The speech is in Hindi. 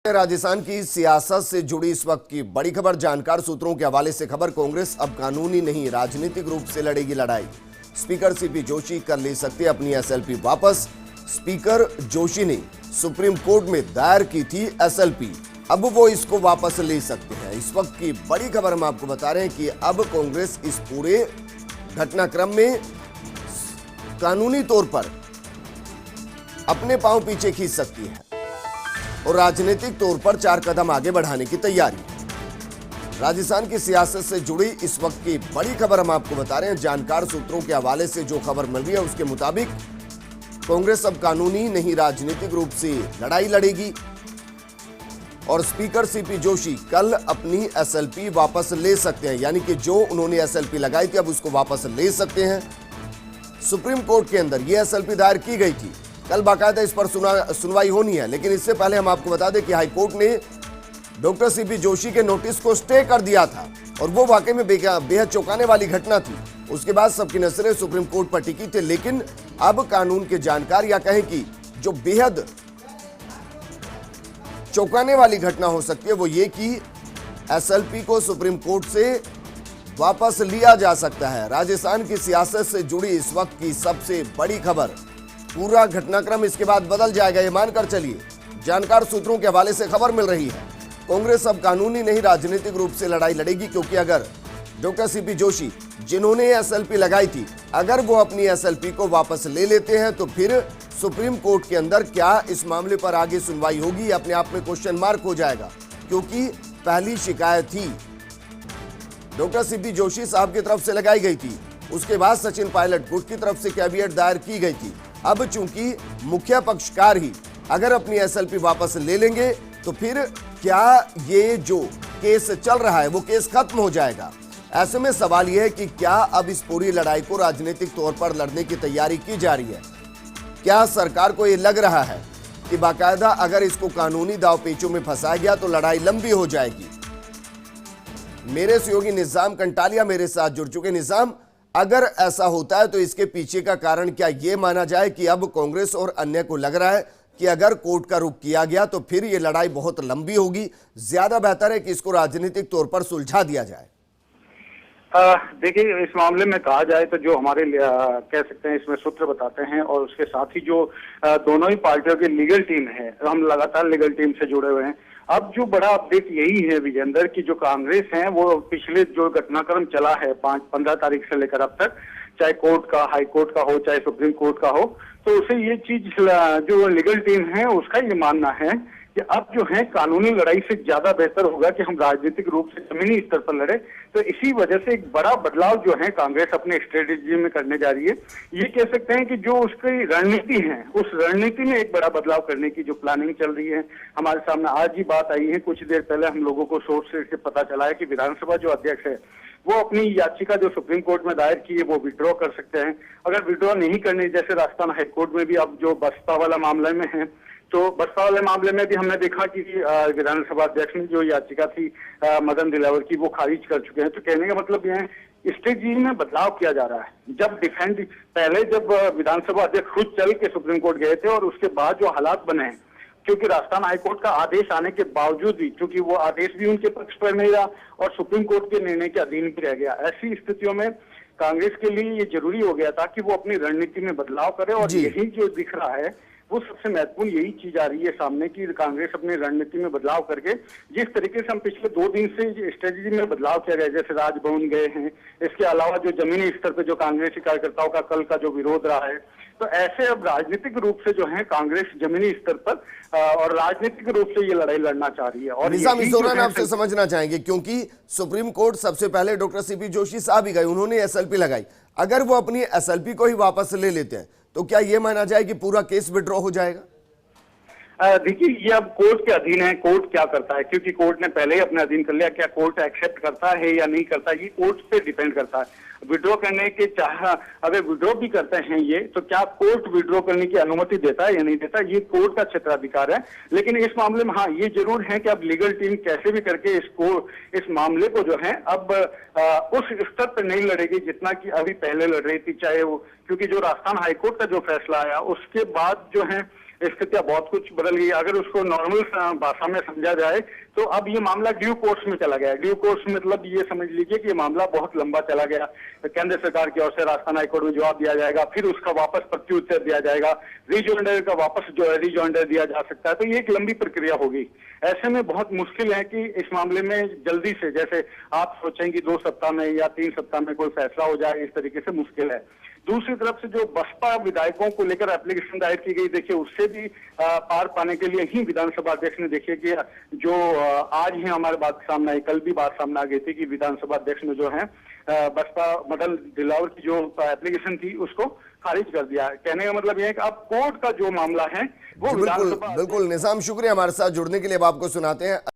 राजस्थान की सियासत से जुड़ी इस वक्त की बड़ी खबर। जानकार सूत्रों के हवाले से खबर, कांग्रेस अब कानूनी नहीं राजनीतिक रूप से लड़ेगी लड़ाई। स्पीकर सीपी जोशी कर ले सकते अपनी एसएलपी वापस। स्पीकर जोशी ने सुप्रीम कोर्ट में दायर की थी एसएलपी, अब वो इसको वापस ले सकते हैं। इस वक्त की बड़ी खबर हम आपको बता रहे हैं कि अब कांग्रेस इस पूरे घटनाक्रम में कानूनी तौर पर अपने पांव पीछे खींच सकती है और राजनीतिक तौर पर 4 कदम आगे बढ़ाने की तैयारी है। राजस्थान की सियासत से जुड़ी इस वक्त की बड़ी खबर हम आपको बता रहे हैं। जानकार सूत्रों के हवाले से जो खबर मिल रही है उसके मुताबिक कांग्रेस अब कानूनी नहीं राजनीतिक रूप से लड़ाई लड़ेगी और स्पीकर सीपी जोशी कल अपनी एसएलपी वापस ले सकते हैं, यानी कि जो उन्होंने एसएलपी लगाई थी अब उसको वापस ले सकते हैं। सुप्रीम कोर्ट के अंदर यह एसएलपी दायर की गई थी, कल बाकायदा इस पर सुनवाई होनी है। लेकिन इससे पहले हम आपको बता दें कि हाईकोर्ट ने डॉक्टर सीपी जोशी के नोटिस को स्टे कर दिया था और वो वाकई में बेहद चौंकाने वाली घटना थी। उसके बाद सबकी नजरें सुप्रीम कोर्ट पर टिकी थी, लेकिन अब कानून के जानकार या कहें कि जो बेहद चौंकाने वाली घटना हो सकती है वो ये कि एसएलपी को सुप्रीम कोर्ट से वापस लिया जा सकता है। राजस्थान की सियासत से जुड़ी इस वक्त की सबसे बड़ी खबर, पूरा घटनाक्रम इसके बाद बदल जाएगा, ये मानकर चलिए। जानकार सूत्रों के हवाले से खबर मिल रही है कांग्रेस अब कानूनी नहीं राजनीतिक रूप से लड़ाई लड़ेगी, क्योंकि अगर डॉक्टर सीपी जोशी जिन्होंने एसएलपी लगाई थी अगर वो अपनी एसएलपी को वापस ले लेते हैं तो फिर सुप्रीम कोर्ट के अंदर क्या इस मामले पर आगे सुनवाई होगी, अपने आप में क्वेश्चन मार्क हो जाएगा। क्योंकि पहली शिकायत ही डॉक्टर सीपी जोशी साहब की तरफ से लगाई गई थी, उसके बाद सचिन पायलट गुट की तरफ से कैविएट दायर की गई थी। अब चूंकि मुख्य पक्षकार ही अगर अपनी एसएलपी वापस ले लेंगे तो फिर क्या ये जो केस चल रहा है वो केस खत्म हो जाएगा। ऐसे में सवाल यह है कि क्या अब इस पूरी लड़ाई को राजनीतिक तौर पर लड़ने की तैयारी की जा रही है। क्या सरकार को ये लग रहा है कि बाकायदा अगर इसको कानूनी दांवपेचों में फंसाया गया तो लड़ाई लंबी हो जाएगी। मेरे सहयोगी निजाम कंटालिया मेरे साथ जुड़ चुके। निजाम, अगर ऐसा होता है तो इसके पीछे का कारण क्या ये माना जाए कि अब कांग्रेस और अन्य को लग रहा है कि अगर कोर्ट का रुख किया गया तो फिर ये लड़ाई बहुत लंबी होगी, ज्यादा बेहतर है कि इसको राजनीतिक तौर पर सुलझा दिया जाए? देखिए, इस मामले में कहा जाए तो जो हमारे कह सकते हैं इसमें सूत्र बताते हैं और उसके साथ ही जो दोनों ही पार्टियों की लीगल टीम है, हम लगातार लीगल टीम से जुड़े हुए हैं। अब जो बड़ा अपडेट यही है विजेंदर की जो कांग्रेस है वो पिछले जो घटनाक्रम चला है 15 तारीख से लेकर अब तक, चाहे कोर्ट का, हाई कोर्ट का हो, चाहे सुप्रीम कोर्ट का हो, तो उसे ये चीज जो लीगल टीम है उसका ये मानना है कि अब जो है कानूनी लड़ाई से ज्यादा बेहतर होगा कि हम राजनीतिक रूप से जमीनी स्तर पर लड़े। तो इसी वजह से एक बड़ा बदलाव जो है कांग्रेस अपने स्ट्रेटेजी में करने जा रही है। ये कह सकते हैं कि जो उसकी रणनीति है उस रणनीति में एक बड़ा बदलाव करने की जो प्लानिंग चल रही है हमारे सामने आज ही बात आई है। कुछ देर पहले हम लोगों को सोर्स से पता चला है कि विधानसभा जो अध्यक्ष है वो अपनी याचिका जो सुप्रीम कोर्ट में दायर की है वो विड्रॉ कर सकते हैं। अगर विड्रॉ नहीं करने, जैसे राजस्थान हाईकोर्ट में भी अब जो बसपा वाला मामले में है, तो बसपा वाले मामले में भी हमने देखा कि विधानसभा अध्यक्ष ने जो याचिका थी मदन दिलावर की वो खारिज कर चुके हैं। तो कहने का मतलब यह है स्ट्रेटजी में बदलाव किया जा रहा है। पहले जब विधानसभा अध्यक्ष खुद चल के सुप्रीम कोर्ट गए थे और उसके बाद जो हालात बने हैं, क्योंकि राजस्थान हाईकोर्ट का आदेश आने के बावजूद भी, क्योंकि वो आदेश भी उनके पक्ष पर नहीं रहा और सुप्रीम कोर्ट के निर्णय के अधीन भी रह गया, ऐसी स्थितियों में कांग्रेस के लिए ये जरूरी हो गया था कि वो अपनी रणनीति में बदलाव करे। और यही जो दिख रहा है वो सबसे महत्वपूर्ण यही चीज आ रही है सामने की कांग्रेस अपनी रणनीति में बदलाव करके, जिस तरीके से हम पिछले 2 दिन से स्ट्रेटजी में बदलाव किया गया, जैसे राजभवन गए हैं, इसके अलावा जो जमीनी स्तर पे जो कांग्रेसी कार्यकर्ताओं का कल का जो विरोध रहा है, तो ऐसे अब राजनीतिक रूप से जो है कांग्रेस जमीनी स्तर पर और राजनीतिक रूप से ये लड़ाई लड़ना चाह रही है। और निजाम, इस दौरान आपसे समझना चाहेंगे, क्योंकि सुप्रीम कोर्ट सबसे पहले डॉक्टर सीपी जोशी साहब ही गए, उन्होंने एसएलपी लगाई। अगर वो अपनी एसएलपी को ही वापस ले लेते हैं तो क्या ये माना जाए कि पूरा केस विड्रॉ हो जाएगा? देखिए, ये अब कोर्ट के अधीन है, कोर्ट क्या करता है, क्योंकि कोर्ट ने पहले ही अपने अधीन कर लिया। क्या कोर्ट एक्सेप्ट करता है या नहीं करता, ये कोर्ट पे डिपेंड करता है। विड्रॉ करने के अगर विड्रॉ भी करते हैं ये, तो क्या कोर्ट विड्रॉ करने की अनुमति देता है या नहीं देता, ये कोर्ट का क्षेत्राधिकार है। लेकिन इस मामले में हाँ ये जरूर है कि अब लीगल टीम कैसे भी करके इस मामले को जो है अब उस स्तर पर नहीं लड़ेगी जितना कि अभी पहले लड़ रही थी, चाहे वो, क्योंकि जो राजस्थान हाईकोर्ट का जो फैसला आया उसके बाद जो है स्थितियां बहुत कुछ बदल गई। अगर उसको नॉर्मल भाषा में समझा जाए तो अब ये मामला ड्यू कोर्स में चला गया। ड्यू कोर्स मतलब ये समझ लीजिए कि ये मामला बहुत लंबा चला गया। केंद्र सरकार की ओर से राजस्थान हाईकोर्ट में जवाब दिया जाएगा, फिर उसका वापस प्रत्युत्तर दिया जाएगा, रिजॉइंडर का वापस जो है रिजॉइंडर दिया जा सकता है। तो ये एक लंबी प्रक्रिया होगी। ऐसे में बहुत मुश्किल है कि इस मामले में जल्दी से, जैसे आप सोचें कि 2 सप्ताह में या 3 सप्ताह में कोई फैसला हो जाए, इस तरीके से मुश्किल है। दूसरी तरफ से जो बसपा विधायकों को लेकर एप्लीकेशन दायर की गई, देखिए उससे भी पार पाने के लिए ही विधानसभा अध्यक्ष ने, देखिए कि जो आज ही हमारे बात सामने आई, कल भी बात सामने आ गई थी कि विधानसभा अध्यक्ष ने जो है बसपा मदन दिलावर की जो एप्लीकेशन थी उसको खारिज कर दिया। कहने का मतलब यह है कि अब कोर्ट का जो मामला है वो बिल्कुल विधानसभा बिल्कुल। निजाम, शुक्रिया हमारे साथ जुड़ने के लिए। अब आपको सुनाते हैं